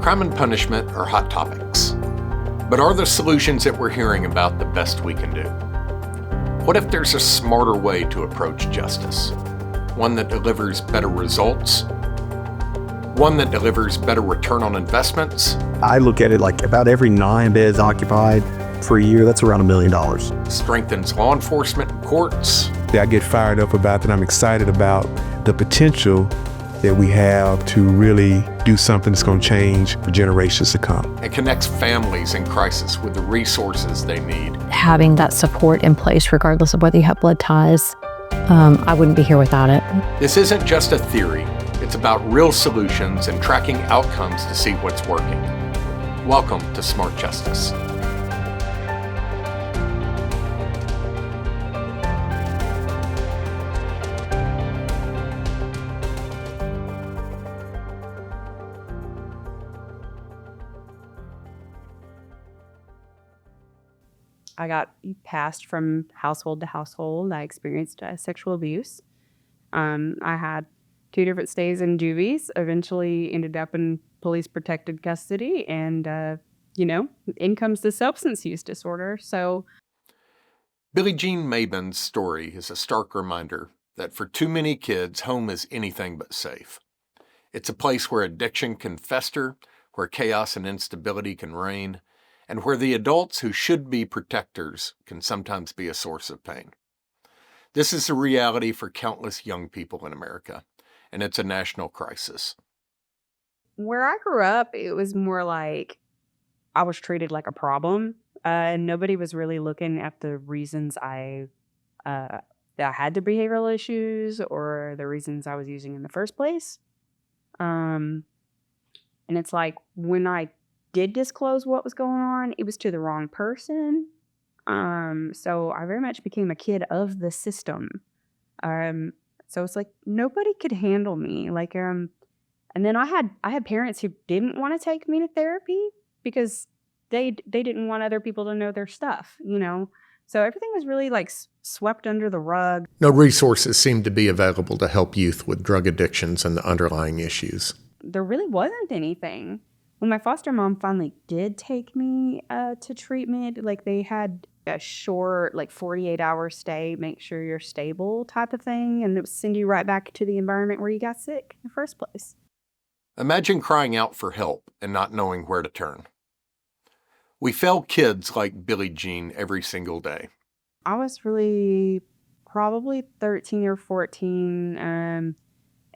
Crime and punishment are hot topics. But are the solutions that we're hearing about the best we can do? What if there's a smarter way to approach justice? One that delivers better results? One that delivers better return on investments? I look at it like about every 9 beds occupied for a year, that's around $1 million. Strengthens law enforcement and courts? I get fired up about that. I'm excited about the potential that we have to really do something that's going to change for generations to come. It connects families in crisis with the resources they need. Having that support in place, regardless of whether you have blood ties, I wouldn't be here without it. This isn't just a theory. It's about real solutions and tracking outcomes to see what's working. Welcome to Smart Justice. I got passed from household to household. I experienced sexual abuse. I had 2 different stays in juvies, eventually ended up in police protected custody, and, in comes the substance use disorder. So Billie Jean Mabin's story is a stark reminder that for too many kids, home is anything but safe. It's a place where addiction can fester, where chaos and instability can reign, and where the adults who should be protectors can sometimes be a source of pain. This is a reality for countless young people in America, and it's a national crisis. where I grew up, it was more like I was treated like a problem, and nobody was really looking at the reasons that I had the behavioral issues or the reasons I was using in the first place. And it's like when I did disclose what was going on, it was to the wrong person. So I very much became a kid of the system. So it's like nobody could handle me. And then I had parents who didn't want to take me to therapy because they didn't want other people to know their stuff, So everything was really swept under the rug. No resources seem to be available to help youth with drug addictions and the underlying issues. There really wasn't anything. When my foster mom finally did take me to treatment, they had a short, 48-hour stay, make sure you're stable type of thing, and it would send you right back to the environment where you got sick in the first place. Imagine crying out for help and not knowing where to turn. We fail kids like Billie Jean every single day. I was really probably 13 or 14, and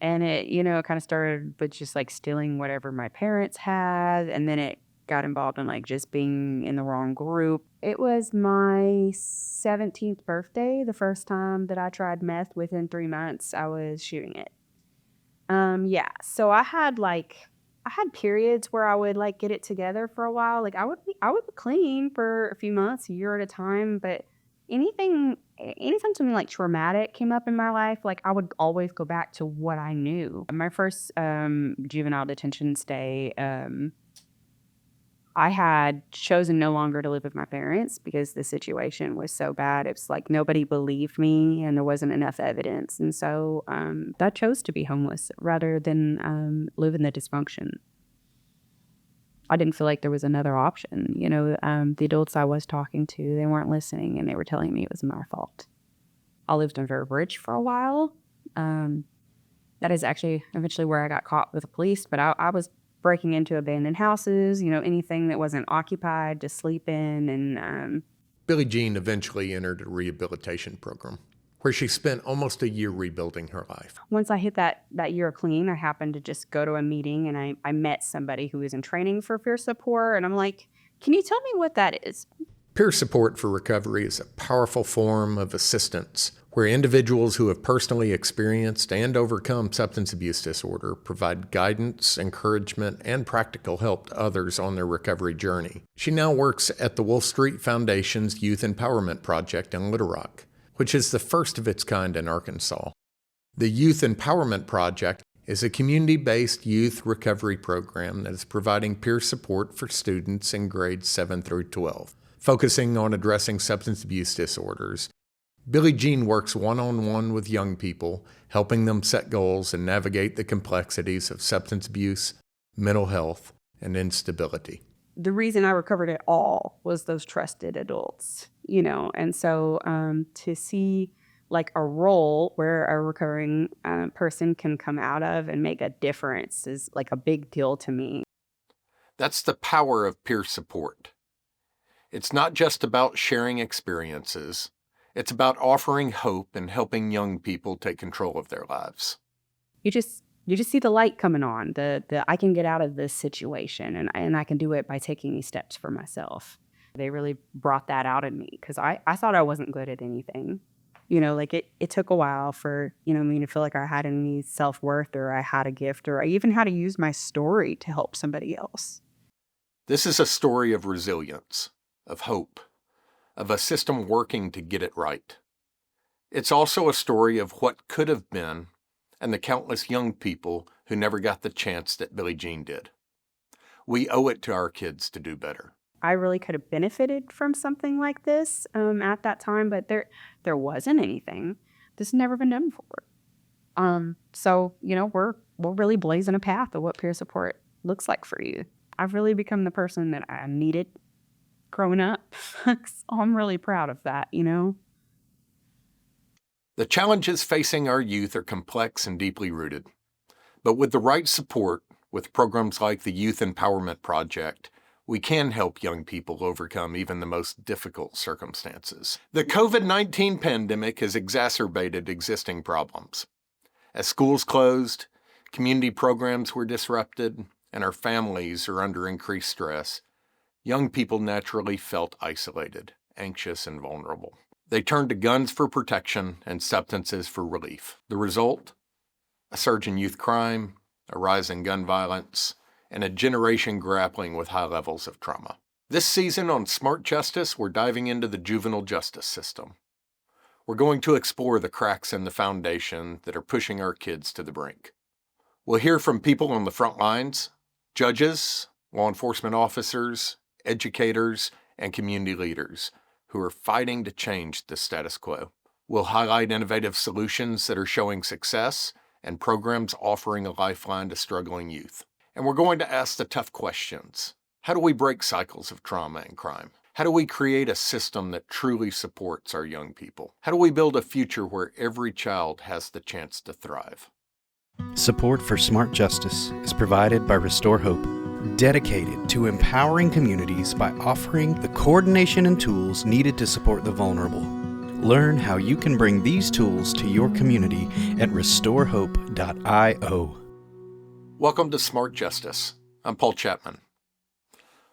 it, kind of started with just stealing whatever my parents had. And then it got involved in just being in the wrong group. It was my 17th birthday, the first time that I tried meth. Within 3 months, I was shooting it. So I had periods where I would get it together for a while. I would be clean for a few months, a year at a time, but anytime something traumatic came up in my life, I would always go back to what I knew. My first juvenile detention stay, I had chosen no longer to live with my parents because the situation was so bad. It's nobody believed me and there wasn't enough evidence. And so I chose to be homeless rather than live in the dysfunction. I didn't feel like there was another option. The adults I was talking to, they weren't listening and they were telling me it was my fault. I lived in Very Bridge for a while. That is actually eventually where I got caught with the police, but I was breaking into abandoned houses, anything that wasn't occupied to sleep in. And Billie Jean eventually entered a rehabilitation program where she spent almost a year rebuilding her life. Once I hit that year clean, I happened to just go to a meeting and I met somebody who was in training for peer support. And I'm like, can you tell me what that is? Peer support for recovery is a powerful form of assistance where individuals who have personally experienced and overcome substance abuse disorder provide guidance, encouragement, and practical help to others on their recovery journey. She now works at the Wolf Street Foundation's Youth Empowerment Project in Little Rock, which is the first of its kind in Arkansas. The Youth Empowerment Project is a community-based youth recovery program that is providing peer support for students in grades 7 through 12, focusing on addressing substance abuse disorders. Billie Jean works one-on-one with young people, helping them set goals and navigate the complexities of substance abuse, mental health, and instability. The reason I recovered at all was those trusted adults, and so to see like a role where a recovering person can come out of and make a difference is like a big deal to me. That's the power of peer support. It's not just about sharing experiences. It's about offering hope and helping young people take control of their lives. You just see the light coming on. The I can get out of this situation, and I can do it by taking these steps for myself. They really brought that out in me because I thought I wasn't good at anything. Like it took a while for me to feel like I had any self-worth or I had a gift or I even had to use my story to help somebody else. This is a story of resilience, of hope, of a system working to get it right. It's also a story of what could have been and the countless young people who never got the chance that Billie Jean did. We owe it to our kids to do better. I really could have benefited from something like this at that time, but there wasn't anything. This has never been done before. So we're really blazing a path of what peer support looks like for you. I've really become the person that I needed growing up. So I'm really proud of that. The challenges facing our youth are complex and deeply rooted. But with the right support, with programs like the Youth Empowerment Project, we can help young people overcome even the most difficult circumstances. The COVID-19 pandemic has exacerbated existing problems. As schools closed, community programs were disrupted, and our families are under increased stress, young people naturally felt isolated, anxious, and vulnerable. They turned to guns for protection and substances for relief. The result? A surge in youth crime, a rise in gun violence, and a generation grappling with high levels of trauma. This season on Smart Justice, we're diving into the juvenile justice system. We're going to explore the cracks in the foundation that are pushing our kids to the brink. We'll hear from people on the front lines, judges, law enforcement officers, educators, and community leaders who are fighting to change the status quo. We'll highlight innovative solutions that are showing success and programs offering a lifeline to struggling youth. And we're going to ask the tough questions. How do we break cycles of trauma and crime? How do we create a system that truly supports our young people? How do we build a future where every child has the chance to thrive? Support for Smart Justice is provided by Restore Hope, dedicated to empowering communities by offering the coordination and tools needed to support the vulnerable. Learn how you can bring these tools to your community at restorehope.io. Welcome to Smart Justice. I'm Paul Chapman.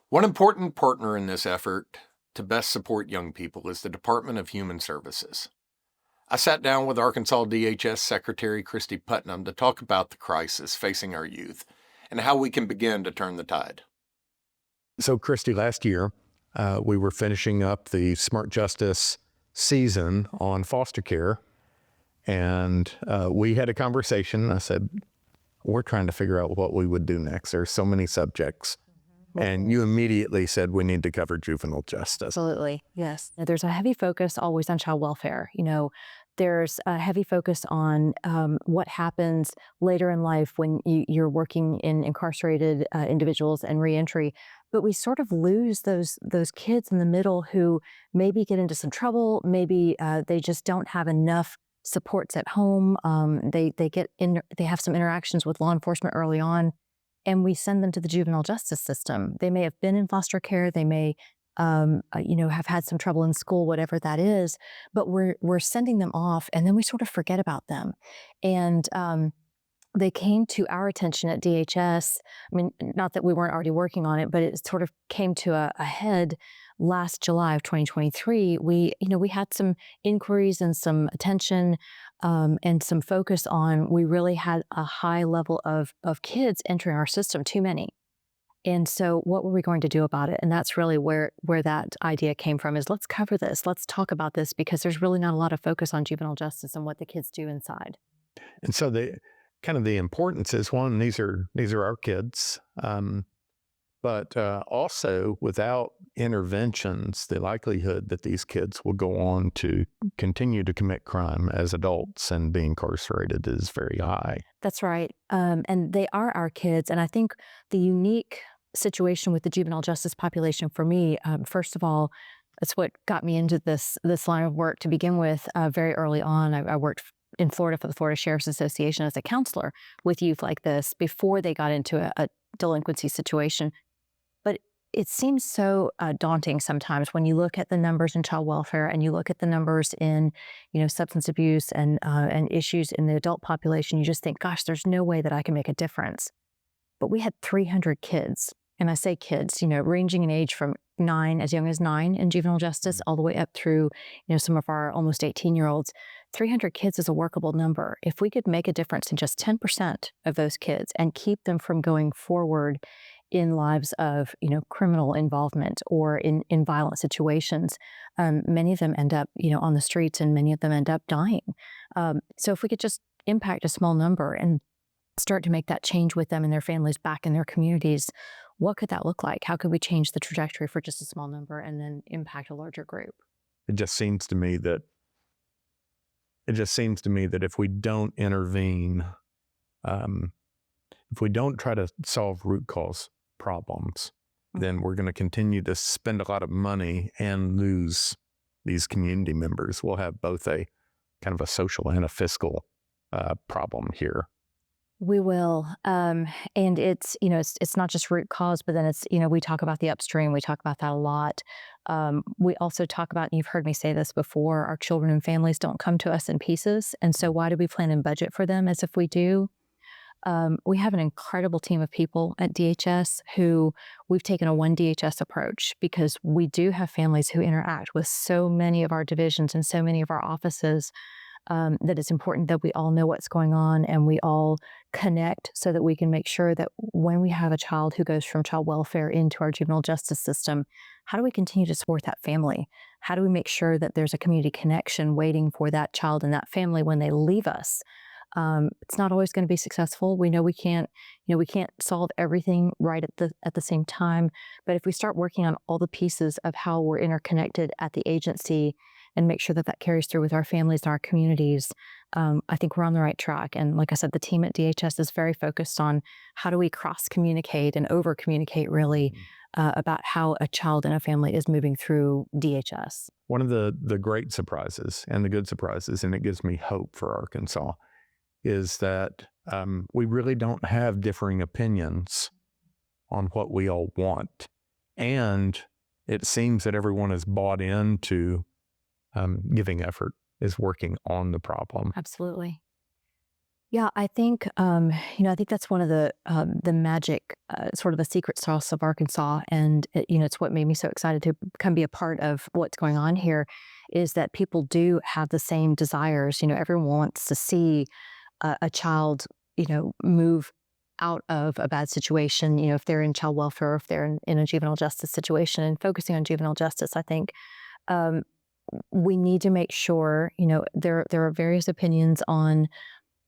One important partner in this effort to best support young people is the Department of Human Services. I sat down with Arkansas DHS Secretary Christy Putnam to talk about the crisis facing our youth and how we can begin to turn the tide. So, Christy, last year we were finishing up the Smart Justice season on foster care, and we had a conversation. I said, we're trying to figure out what we would do next. There's so many subjects. And you immediately said we need to cover juvenile justice. Absolutely, yes. There's a heavy focus always on child welfare. There's a heavy focus on what happens later in life when you're working in incarcerated individuals and reentry. But we sort of lose those kids in the middle who maybe get into some trouble. Maybe they just don't have enough supports at home. They have some interactions with law enforcement early on, and we send them to the juvenile justice system. They may have been in foster care. They may have had some trouble in school, whatever that is, but we're sending them off, and then we sort of forget about them. And they came to our attention at DHS. I mean, not that we weren't already working on it, but it sort of came to a head last July of 2023. We had some inquiries and some attention and some focus on, we really had a high level of kids entering our system, too many. And so what were we going to do about it? And that's really where that idea came from, is let's cover this. Let's talk about this, because there's really not a lot of focus on juvenile justice and what the kids do inside. And so the importance is, one, these are our kids. But also, without interventions, the likelihood that these kids will go on to continue to commit crime as adults and be incarcerated is very high. That's right. And they are our kids. And I think the unique situation with the juvenile justice population for me, first of all, that's what got me into this line of work to begin with. Very early on, I worked in Florida for the Florida Sheriff's Association as a counselor with youth like this before they got into a delinquency situation. But it seems so daunting sometimes when you look at the numbers in child welfare and you look at the numbers in, substance abuse and issues in the adult population. You just think, gosh, there's no way that I can make a difference. But we had 300 kids, and I say kids, ranging in age from as young as 9 in juvenile justice, all the way up through, some of our almost 18-year-olds. 300 kids is a workable number. If we could make a difference in just 10% of those kids and keep them from going forward in lives of, criminal involvement or in violent situations, many of them end up, on the streets, and many of them end up dying. So if we could just impact a small number and start to make that change with them and their families back in their communities, what could that look like? How could we change the trajectory for just a small number and then impact a larger group? It just seems to me that if we don't intervene, if we don't try to solve root cause problems, then we're going to continue to spend a lot of money and lose these community members. We'll have both a kind of a social and a fiscal problem here. We will. And it's, it's not just root cause, but then it's, we talk about the upstream. We talk about that a lot. We also talk about, and you've heard me say this before, our children and families don't come to us in pieces. And so why do we plan and budget for them as if we do? We have an incredible team of people at DHS who we've taken a one DHS approach, because we do have families who interact with so many of our divisions and so many of our offices, that it's important that we all know what's going on and we all connect so that we can make sure that when we have a child who goes from child welfare into our juvenile justice system, how do we continue to support that family? How do we make sure that there's a community connection waiting for that child and that family when they leave us? It's not always going to be successful. We know we can't solve everything right at the same time. But if we start working on all the pieces of how we're interconnected at the agency and make sure that that carries through with our families and our communities, I think we're on the right track. And like I said, the team at DHS is very focused on how do we cross-communicate and over-communicate really about how a child and a family is moving through DHS. One of the great surprises and the good surprises, and it gives me hope for Arkansas, is that we really don't have differing opinions on what we all want. And it seems that everyone is bought into giving effort, is working on the problem. Absolutely. Yeah, I think, I think that's one of the magic, sort of a secret sauce of Arkansas. And, it's what made me so excited to come be a part of what's going on here, is that people do have the same desires. Everyone wants to see a child, move out of a bad situation, if they're in child welfare, or if they're in a juvenile justice situation. And focusing on juvenile justice, I think we need to make sure, there are various opinions on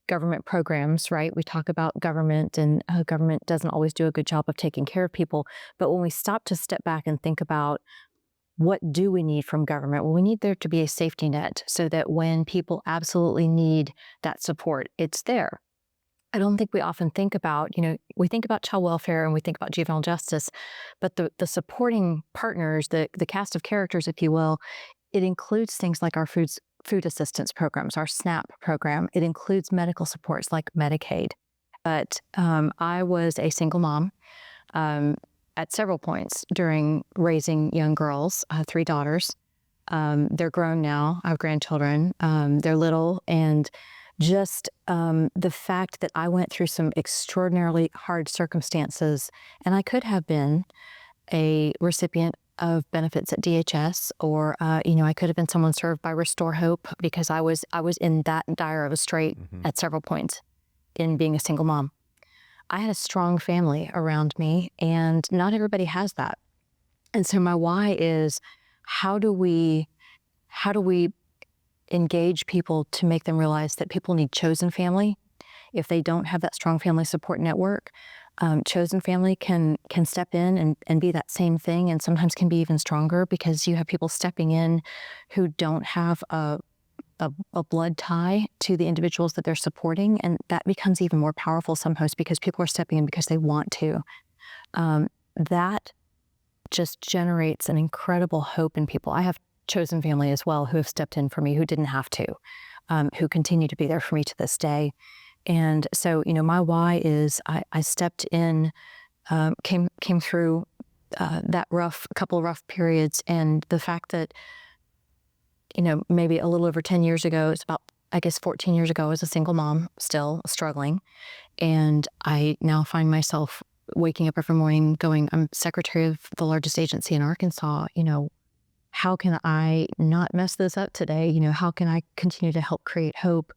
government programs, right? We talk about government, and government doesn't always do a good job of taking care of people. But when we stop to step back and think about what do we need from government? Well, we need there to be a safety net so that when people absolutely need that support, it's there. I don't think we often think about, we think about child welfare and we think about juvenile justice, but the supporting partners, the cast of characters, if you will, it includes things like our food assistance programs, our SNAP program. It includes medical supports like Medicaid. But I was a single mom at several points during raising young girls, 3 daughters. They're grown now. I have grandchildren. They're little. And just the fact that I went through some extraordinarily hard circumstances, and I could have been a recipient of benefits at DHS, or I could have been someone served by Restore Hope, because I was in that dire of a strait at several points in being a single mom. I had a strong family around me, and not everybody has that. And so my why is, how do we engage people to make them realize that people need chosen family? If they don't have that strong family support network, chosen family can step in and be that same thing, and sometimes can be even stronger, because you have people stepping in who don't have a blood tie to the individuals that they're supporting, and that becomes even more powerful sometimes, because people are stepping in because they want to. that just generates an incredible hope in people. I have chosen family as well who have stepped in for me, who didn't have to, who continue to be there for me to this day. And so, my why is I stepped in, came through that couple of rough periods, and the fact that, maybe a little over 10 years ago, it's about, I guess, 14 years ago, I was a single mom, still struggling. And I now find myself waking up every morning going, I'm secretary of the largest agency in Arkansas. How can I not mess this up today? How can I continue to help create hope?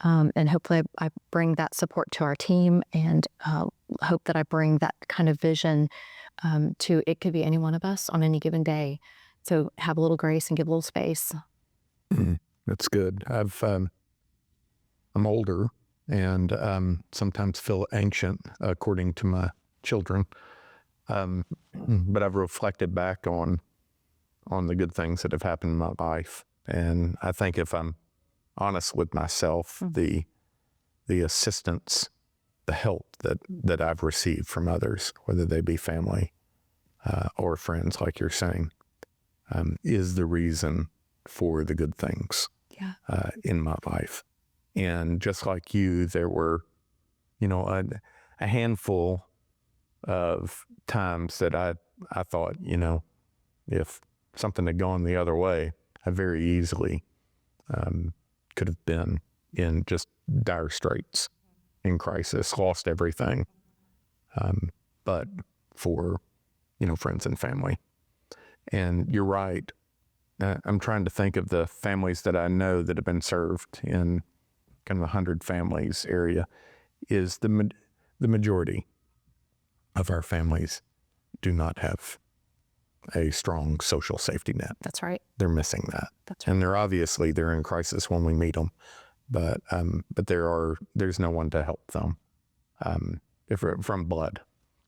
And hopefully I bring that support to our team, and hope that I bring that kind of vision to, it could be any one of us on any given day. So have a little grace and give a little space. That's good. I'm older and sometimes feel ancient, according to my children. But I've reflected back on the good things that have happened in my life. And I think if I'm honest with myself, the assistance, the help that I've received from others, whether they be family or friends, like you're saying, is the reason for the good things in my life. And just like you, there were, a handful of times that I thought, if something had gone the other way, I very easily could have been in just dire straits, in crisis, lost everything. But for, friends and family. And you're right. I'm trying to think of the families that I know that have been served in kind of 100 families area. Is the majority of our families do not have a strong social safety net. That's right. They're missing that. That's right. And they're in crisis when we meet them, but there's no one to help them from blood.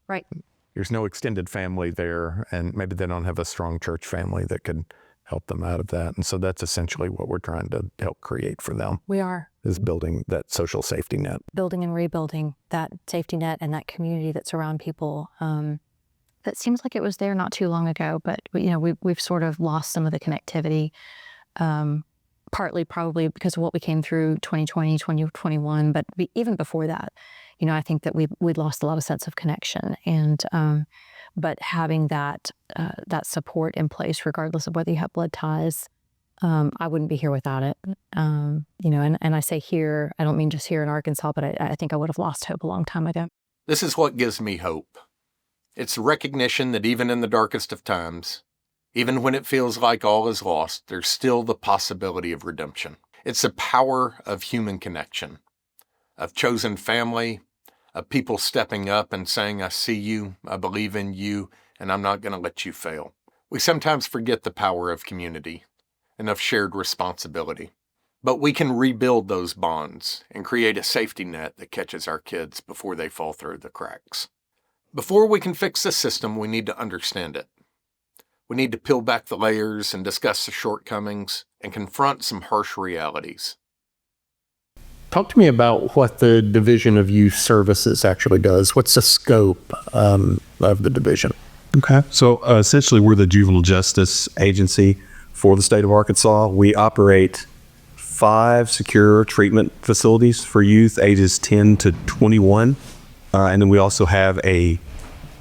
Right. There's no extended family there, and maybe they don't have a strong church family that could help them out of that. And so that's essentially what we're trying to help create for them. We are. Is building that social safety net. Building and rebuilding that safety net and that community that's around people. That seems like it was there not too long ago, but we've sort of lost some of the connectivity, partly probably because of what we came through 2020, 2021, but even before that, I think that we'd lost a lot of sense of connection. And but having that support in place, regardless of whether you have blood ties, I wouldn't be here without it. And I say here, I don't mean just here in Arkansas, but I think I would have lost hope a long time ago. This is what gives me hope. It's the recognition that even in the darkest of times, even when it feels like all is lost, there's still the possibility of redemption. It's the power of human connection, of chosen family, of people stepping up and saying, I see you, I believe in you, and I'm not going to let you fail. We sometimes forget the power of community and of shared responsibility. But we can rebuild those bonds and create a safety net that catches our kids before they fall through the cracks. Before we can fix the system, we need to understand it. We need to peel back the layers and discuss the shortcomings and confront some harsh realities. Talk to me about what the Division of Youth Services actually does. What's the scope of the division? Okay. So essentially, we're the juvenile justice agency for the state of Arkansas. We operate 5 secure treatment facilities for youth ages 10 to 21. And then we also have a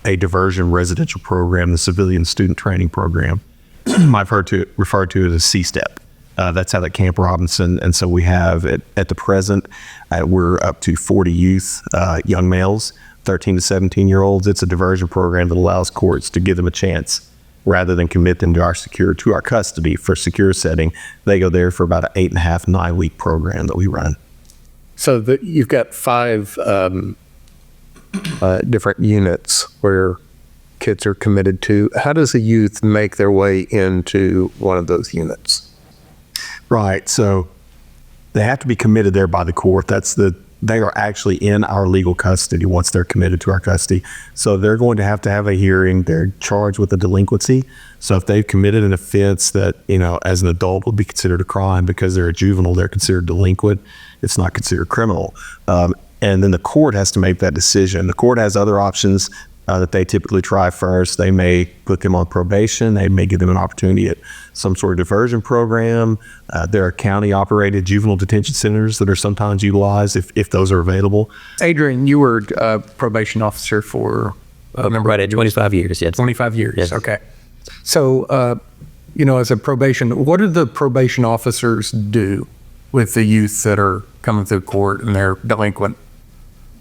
diversion residential program, the Civilian Student Training Program. I've referred to it as C-STEP. That's out at Camp Robinson. And so we have, at the present, we're up to 40 youth, young males, 13 to 17-year-olds. It's a diversion program that allows courts to give them a chance rather than commit them to our custody for secure setting. They go there for about an 8.5, 9-week program that we run. So you've got 5 different units where kids are committed to. How does a youth make their way into one of those units? Right. So they have to be committed there by the court. They are actually in our legal custody once they're committed to our custody. So they're going to have a hearing. They're charged with a delinquency. So if they've committed an offense that, as an adult would be considered a crime, because they're a juvenile, they're considered delinquent. It's not considered criminal. And then the court has to make that decision. The court has other options. that they typically try first. They may put them on probation. They may give them an opportunity at some sort of diversion program. There are county-operated juvenile detention centers that are sometimes utilized if those are available. Adrian, you were a probation officer for right at 25 years, yes. 25 years. Yes. Okay. So, as a probation, what do the probation officers do with the youth that are coming through court and they're delinquent?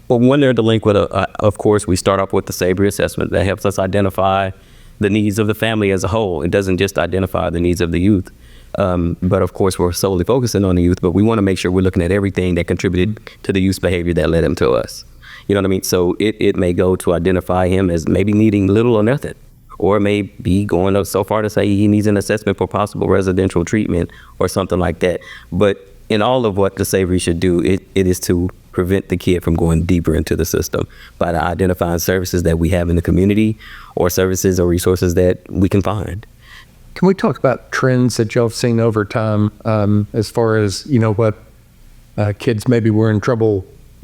Well, when they're delinquent, of course, we start off with the SABRE assessment that helps us identify the needs of the family as a whole. It doesn't just identify the needs of the youth. But of course, we're solely focusing on the youth, but we want to make sure we're looking at everything that contributed to the youth's behavior that led him to us. You know what I mean? So it may go to identify him as maybe needing little or nothing, or may be going so far to say he needs an assessment for possible residential treatment or something like that. But in all of what the SABRE should do, it is to prevent the kid from going deeper into the system by identifying services that we have in the community or services or resources that we can find. Can we talk about trends that y'all have seen over time as far as, what kids maybe were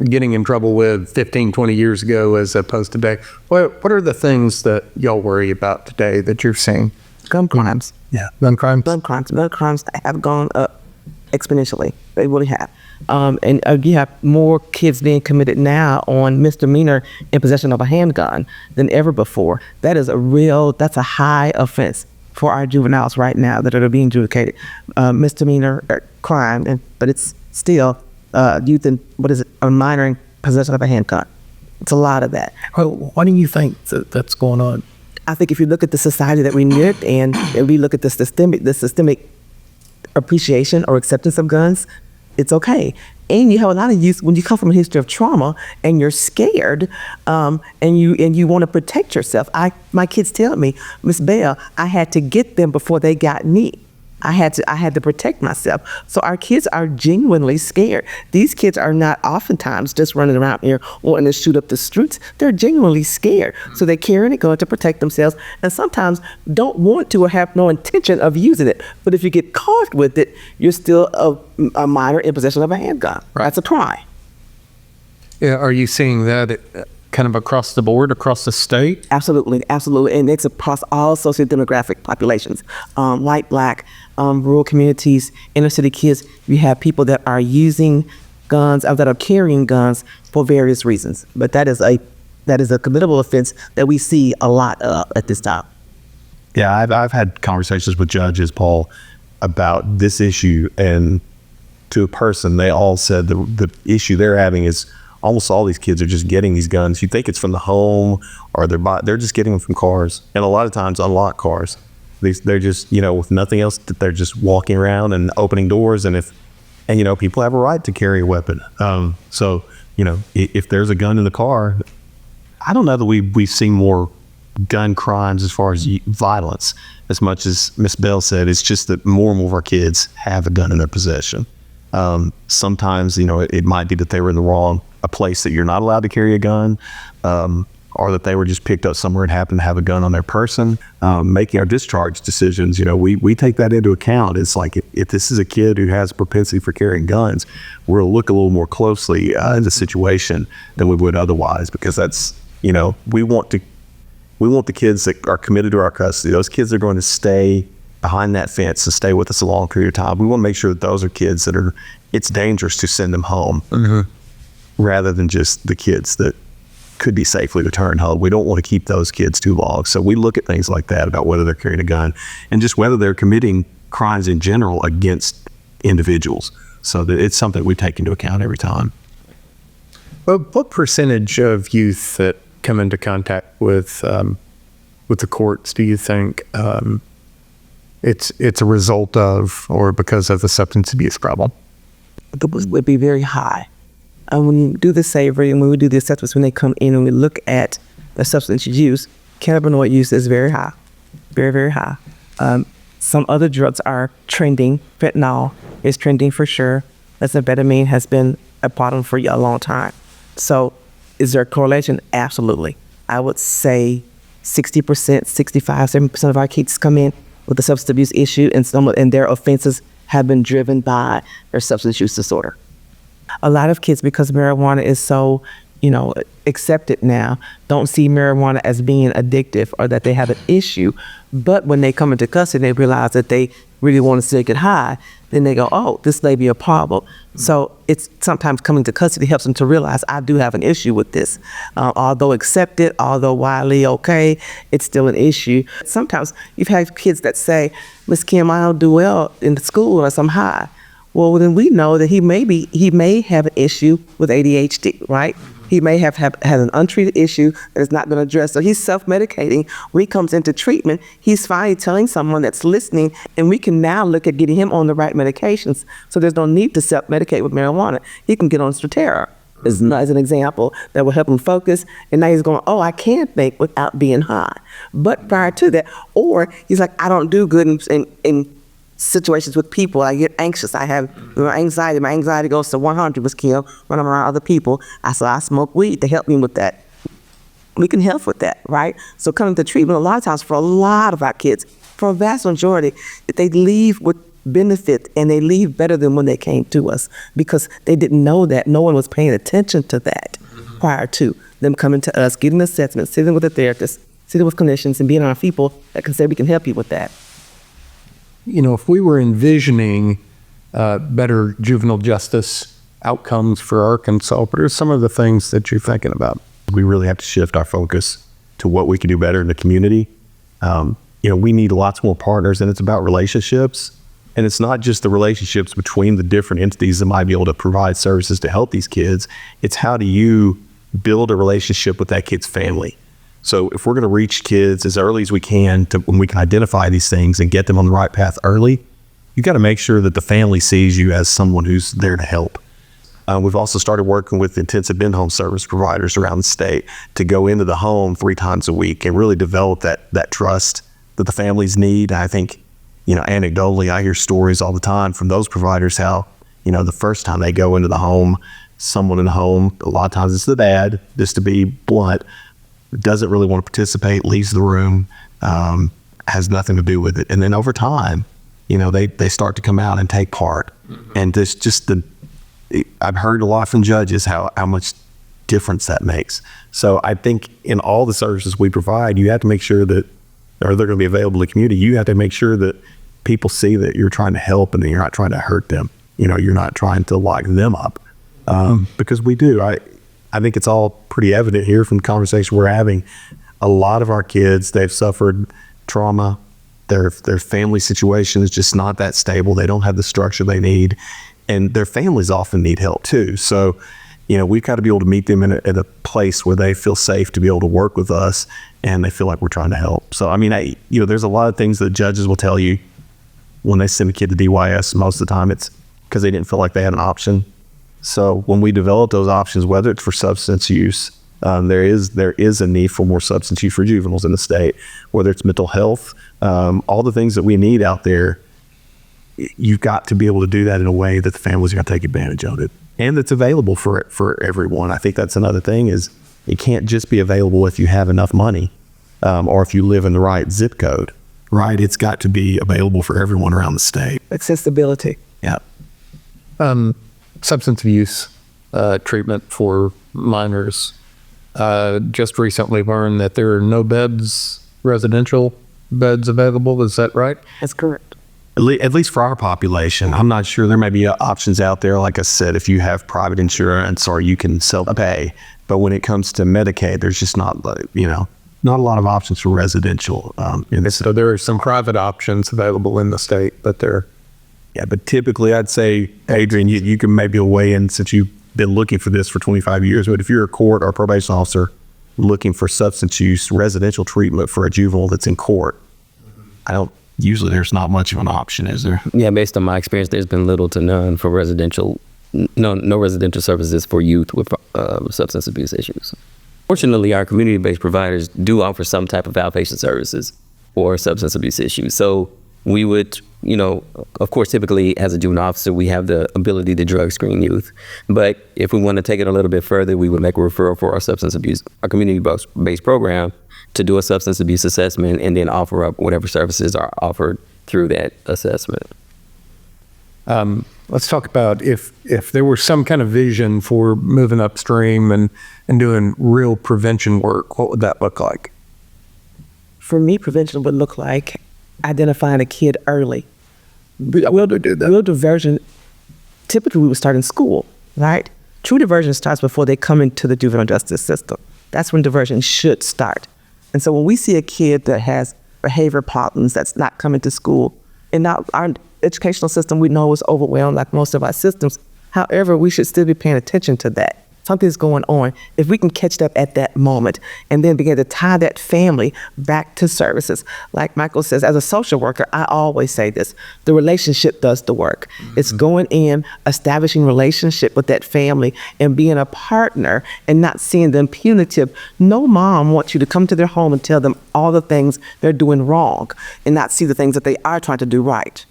getting in trouble with 15, 20 years ago as opposed to today? What are the things that y'all worry about today that you're seeing? Gun crimes. Yeah. Gun crimes? Gun crimes have gone up exponentially. They really have. And you have more kids being committed now on misdemeanor in possession of a handgun than ever before. That's a high offense for our juveniles right now that are being adjudicated. Misdemeanor crime, but it's still youth and a minor in possession of a handgun. It's a lot of that. Well, why do you think that's going on? I think if you look at the society that we live in, and we look at the systemic appreciation or acceptance of guns, it's okay. And you have a lot of youth, when you come from a history of trauma and you're scared, and you want to protect yourself. My kids tell me, Miss Bell, I had to get them before they got me. I had to protect myself. So our kids are genuinely scared. These kids are not oftentimes just running around here wanting to shoot up the streets. They're genuinely scared. So they're carrying a gun to protect themselves, and sometimes don't want to or have no intention of using it. But if you get caught with it, you're still a minor in possession of a handgun. Right. That's a crime. Yeah, are you seeing that kind of across the board, across the state? Absolutely. And it's across all sociodemographic populations, white, black, rural communities, inner city kids. You have people that are using guns, that are carrying guns for various reasons. But that is a committable offense that we see a lot of at this time. Yeah, I've had conversations with judges, Paul, about this issue, and to a person, they all said the issue they're having is almost all these kids are just getting these guns. You think it's from the home, or they're just getting them from cars, and a lot of times unlocked cars. They're just, with nothing else, that they're just walking around and opening doors. And people have a right to carry a weapon. So if there's a gun in the car, I don't know that we've seen more gun crimes as far as violence as much as Miss Bell said. It's just that more and more of our kids have a gun in their possession. Sometimes, it might be that they were in a place that you're not allowed to carry a gun, or that they were just picked up somewhere and happened to have a gun on their person. Making our discharge decisions, we take that into account. It's like if this is a kid who has a propensity for carrying guns, we'll look a little more closely at the situation than we would otherwise, because that's, we want the kids that are committed to our custody. Those kids are going to stay behind that fence and stay with us a long period of time. We want to make sure that those are kids that it's dangerous to send them home, rather than just the kids that could be safely returned home. We don't want to keep those kids too long. So we look at things like that about whether they're carrying a gun and just whether they're committing crimes in general against individuals. So that it's something we take into account every time. Well, what percentage of youth that come into contact with the courts do you think it's a result of or because of the substance abuse problem? It would be very high. When you do the SABRE and when we do the assessments, when they come in and we look at the substance use, cannabinoid use is very high, very, very high. Some other drugs are trending. Fentanyl is trending for sure. Methamphetamine has been a problem for a long time. So is there a correlation? Absolutely. I would say 60%, 65, 70% of our kids come in with a substance abuse issue, and their offenses have been driven by their substance use disorder. A lot of kids, because marijuana is so accept it now, don't see marijuana as being addictive or that they have an issue. But when they come into custody, they realize that they really want to still get high. Then they go, oh, this may be a problem. So it's sometimes coming to custody helps them to realize I do have an issue with this. Although accepted, although widely okay, it's still an issue. Sometimes you've had kids that say, Miss Kim, I don't do well in school unless I'm high. Well, then we know that he may have an issue with ADHD, right? He may have had an untreated issue that is not been addressed. So he's self-medicating. When he comes into treatment, he's finally telling someone that's listening, and we can now look at getting him on the right medications. So there's no need to self-medicate with marijuana. He can get on Strattera as an example that will help him focus. And now he's going, oh, I can think without being high. But prior to that, or he's like, I don't do good in situations with people. I get anxious. I have anxiety. My anxiety goes to 100 with Kim when I'm around other people. I smoke weed to help me with that. We can help with that, right? So coming to treatment, a lot of times for a lot of our kids, for a vast majority, they leave with benefit and they leave better than when they came to us because they didn't know that. No one was paying attention to that prior to them coming to us, getting assessments, sitting with a therapist, sitting with clinicians, and being around people that can say we can help you with that. If we were envisioning better juvenile justice outcomes for Arkansas, what are some of the things that you're thinking about? We really have to shift our focus to what we can do better in the community. We need lots more partners, and it's about relationships. And it's not just the relationships between the different entities that might be able to provide services to help these kids. It's how do you build a relationship with that kid's family? So if we're going to reach kids as early as we can when we can identify these things and get them on the right path early, you got to make sure that the family sees you as someone who's there to help. We've also started working with intensive in-home service providers around the state to go into the home 3 times a week and really develop that trust that the families need. I think, anecdotally, I hear stories all the time from those providers how, the first time they go into the home, someone in the home, a lot of times it's the dad, just to be blunt, doesn't really want to participate, leaves the room, has nothing to do with it. And then over time, they start to come out and take part. And I've heard a lot from judges how much difference that makes. So I think in all the services we provide, you have to make sure that, or they're going to be available to the community, you have to make sure that people see that you're trying to help and that you're not trying to hurt them. You're not trying to lock them up. Because we do. I think it's all pretty evident here from the conversation we're having. A lot of our kids, they've suffered trauma. Their family situation is just not that stable. They don't have the structure they need. And their families often need help too. So, we've got to be able to meet them in a place where they feel safe to be able to work with us and they feel like we're trying to help. So, there's a lot of things that judges will tell you when they send a kid to DYS. Most of the time it's because they didn't feel like they had an option. So when we develop those options, whether it's for substance use, there is a need for more substance use for juveniles in the state, whether it's mental health, all the things that we need out there, you've got to be able to do that in a way that the families are going to take advantage of it. And that's available for everyone. I think that's another thing is it can't just be available if you have enough money or if you live in the right zip code, right? It's got to be available for everyone around the state. Accessibility. Yeah. Substance abuse treatment for minors. Just recently learned that there are no residential beds available. Is that right? That's correct. At least for our population. I'm not sure. There may be options out there. Like I said, if you have private insurance or you can self-pay. But when it comes to Medicaid, there's just not a lot of options for residential. So there are some private options available in the state, but they're... Yeah, but typically I'd say, Adrian, you can maybe weigh in since you've been looking for this for 25 years, but if you're a court or a probation officer looking for substance use residential treatment for a juvenile that's in court, usually there's not much of an option, is there? Yeah, based on my experience, there's been little to none for no residential services for youth with substance abuse issues. Fortunately, our community-based providers do offer some type of outpatient services for substance abuse issues. So we would, of course, typically as a juvenile officer, we have the ability to drug screen youth. But if we want to take it a little bit further, we would make a referral for our community-based program to do a substance abuse assessment and then offer up whatever services are offered through that assessment. Let's talk about if there were some kind of vision for moving upstream and doing real prevention work, what would that look like? For me, prevention would look like identifying a kid early. Real diversion, typically we would start in school, right? True diversion starts before they come into the juvenile justice system. That's when diversion should start. And so when we see a kid that has behavior problems that's not coming to school, and now our educational system we know is overwhelmed like most of our systems. However, we should still be paying attention to that. Something's going on. If we can catch it up at that moment and then begin to tie that family back to services. Like Michael says, as a social worker, I always say this, the relationship does the work. It's going in, establishing relationship with that family and being a partner and not seeing them punitive. No mom wants you to come to their home and tell them all the things they're doing wrong and not see the things that they are trying to do right.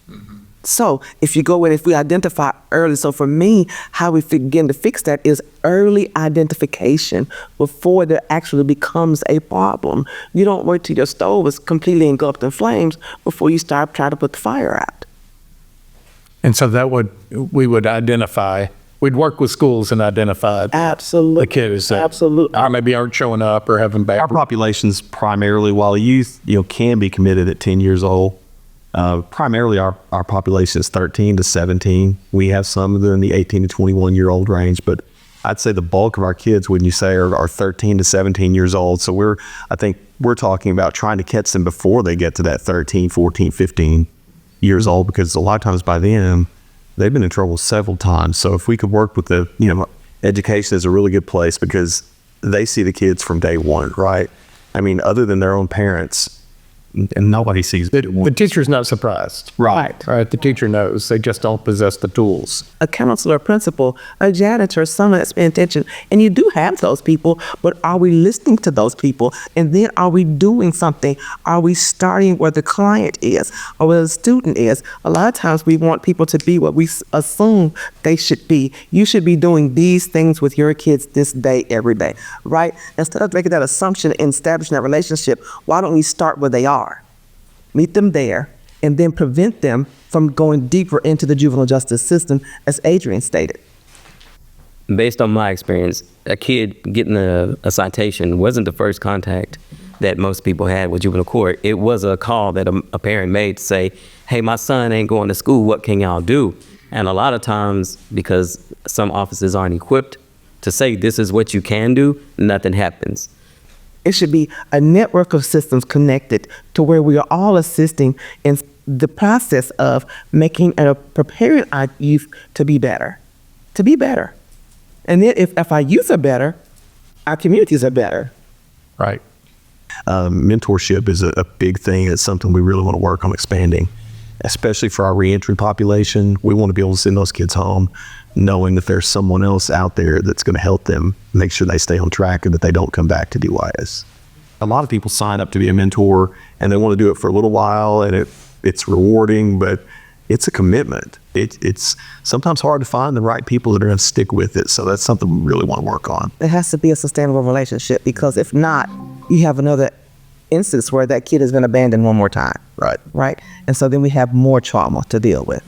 So if you go in, if we identify early, so for me, how we begin to fix that is early identification before there actually becomes a problem. You don't wait till your stove is completely engulfed in flames before you start trying to put the fire out. And so we would identify, we'd work with schools and identify Absolutely. the kids that Absolutely. maybe aren't showing up or having bad. Our population's primarily, while youth, can be committed at 10 years old. Primarily our population is 13 to 17. We have some that are in the 18 to 21 year old range, but I'd say the bulk of our kids, when you say are 13 to 17 years old. So I think we're talking about trying to catch them before they get to that 13, 14, 15 years old, because a lot of times by then they've been in trouble several times. So if we could work with education is a really good place because they see the kids from day one, right? I mean, other than their own parents, and nobody sees The teacher's not surprised. Right. Right. The teacher knows. They just don't possess the tools. A counselor, a principal, a janitor, someone that's paying attention. And you do have those people, but are we listening to those people? And then are we doing something? Are we starting where the client is or where the student is? A lot of times we want people to be what we assume they should be. You should be doing these things with your kids this day, every day, right? Instead of making that assumption and establishing that relationship, why don't we start where they are? Meet them there, and then prevent them from going deeper into the juvenile justice system, as Adrian stated. Based on my experience, a kid getting a citation wasn't the first contact that most people had with juvenile court. It was a call that a parent made to say, hey, my son ain't going to school, what can y'all do? And a lot of times, because some offices aren't equipped to say this is what you can do, nothing happens. It should be a network of systems connected to where we are all assisting in the process of making and preparing our youth to be better. And then if our youth are better, our communities are better. Right. Mentorship is a big thing. It's something we really want to work on expanding, especially for our reentry population. We want to be able to send those kids home knowing that there's someone else out there that's going to help them make sure they stay on track and that they don't come back to DYS. A lot of people sign up to be a mentor and they want to do it for a little while, and it's rewarding, but it's a commitment. It's sometimes hard to find the right people that are going to stick with it. So that's something we really want to work on. It has to be a sustainable relationship, because if not, you have another instance where that kid has been abandoned one more time. Right. And so then we have more trauma to deal with.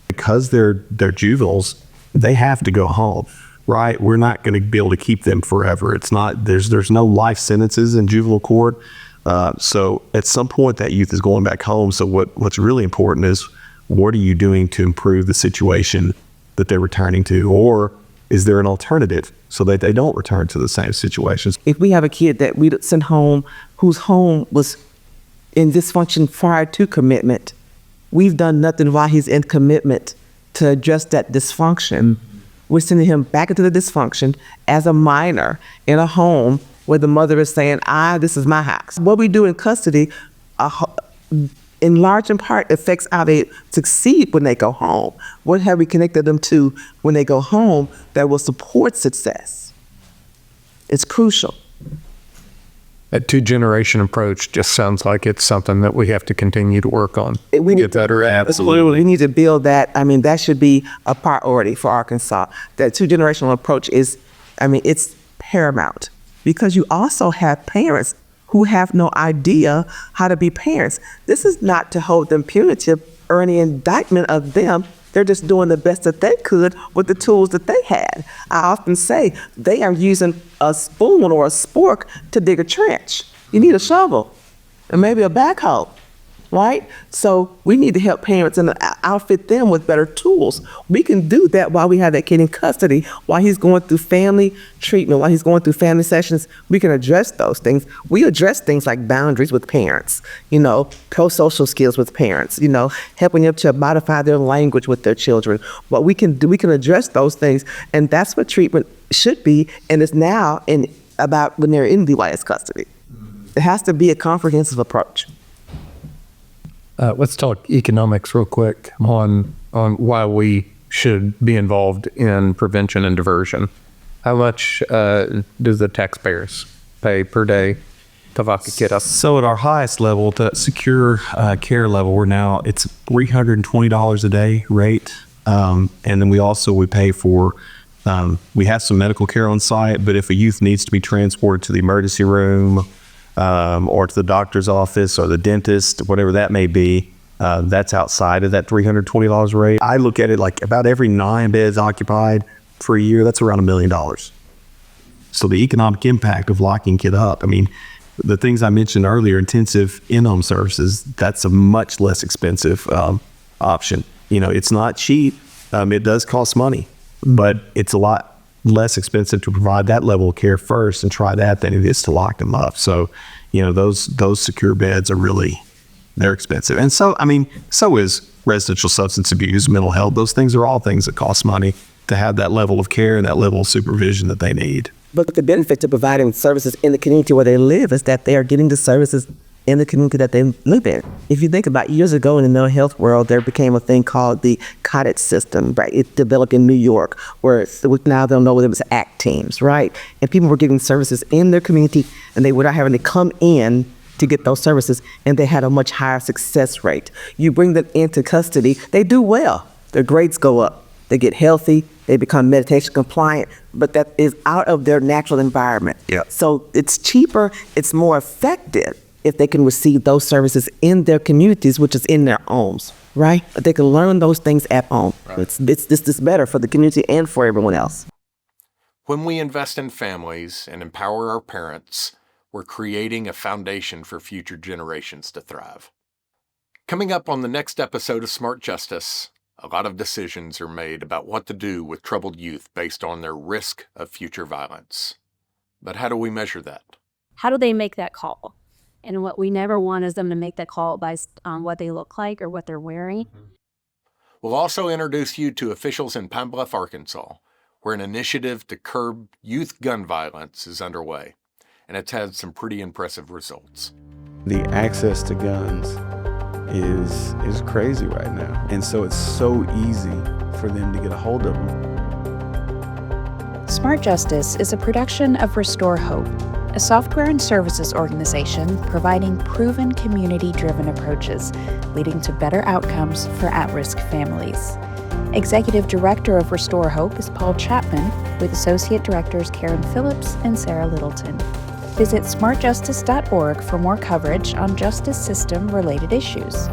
Because they're juveniles, they have to go home, right? We're not going to be able to keep them forever. It's not, there's no life sentences in juvenile court. So at some point that youth is going back home. So what's really important is, what are you doing to improve the situation that they're returning to? Or is there an alternative so that they don't return to the same situations? If we have a kid that we send home whose home was in dysfunction prior to commitment, we've done nothing while he's in commitment to address that dysfunction. We're sending him back into the dysfunction as a minor in a home where the mother is saying, this is my house. What we do in custody, in large and part, affects how they succeed when they go home. What have we connected them to when they go home that will support success? It's crucial. That two-generation approach just sounds like it's something that we have to continue to work on. We Get that right. Absolutely. We need to build that. I mean, that should be a priority for Arkansas. That two-generational approach is, it's paramount, because you also have parents who have no idea how to be parents. This is not to hold them punitive or any indictment of them. They're just doing the best that they could with the tools that they had. I often say they are using a spoon or a spork to dig a trench. You need a shovel and maybe a backhoe, right? So we need to help parents and outfit them with better tools. We can do that while we have that kid in custody, while he's going through family treatment, while he's going through family sessions. We can address those things. We address things like boundaries with parents, pro-social skills with parents, helping them to modify their language with their children. What we can do, we can address those things, and that's what treatment should be, and it's now about when they're in DYS custody. It has to be a comprehensive approach. Let's talk economics real quick on why we should be involved in prevention and diversion. How much do the taxpayers pay per day to lock a kid up? So at our highest level, the secure care level, it's $320 a day rate. And then we pay for, we have some medical care on site, but if a youth needs to be transported to the emergency room, or to the doctor's office or the dentist, whatever that may be, that's outside of that $320 rate. I look at it like about every 9 beds occupied for a year, that's around $1 million. So the economic impact of locking a kid up, the things I mentioned earlier, intensive in-home services, that's a much less expensive option. It's not cheap. It does cost money, but it's a lot less expensive to provide that level of care first and try that than it is to lock them up. So, those secure beds are they're expensive. And so, so is residential substance abuse, mental health. Those things are all things that cost money to have that level of care and that level of supervision that they need. But the benefit to providing services in the community where they live is that they are getting the services in the community that they live in. If you think about years ago in the mental health world, there became a thing called the cottage system, right? It developed in New York, where now they'll know it was ACT teams, right? And people were getting services in their community, and they were not having to come in to get those services, and they had a much higher success rate. You bring them into custody, they do well. Their grades go up. They get healthy. They become meditation compliant, but that is out of their natural environment. Yeah. So it's cheaper, it's more effective if they can receive those services in their communities, which is in their homes, right? They can learn those things at home. Right. It's better for the community and for everyone else. When we invest in families and empower our parents, we're creating a foundation for future generations to thrive. Coming up on the next episode of Smart Justice, a lot of decisions are made about what to do with troubled youth based on their risk of future violence. But how do we measure that? How do they make that call? And what we never want is them to make that call based on what they look like or what they're wearing. We'll also introduce you to officials in Pine Bluff, Arkansas, where an initiative to curb youth gun violence is underway, and it's had some pretty impressive results. The access to guns is crazy right now. And so it's so easy for them to get a hold of them. Smart Justice is a production of Restore Hope, a software and services organization providing proven community-driven approaches leading to better outcomes for at-risk families. Executive Director of Restore Hope is Paul Chapman, with Associate Directors Karen Phillips and Sarah Littleton. Visit smartjustice.org for more coverage on justice system-related issues.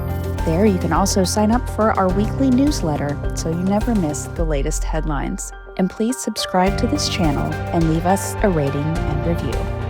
There you can also sign up for our weekly newsletter so you never miss the latest headlines. And please subscribe to this channel and leave us a rating and review.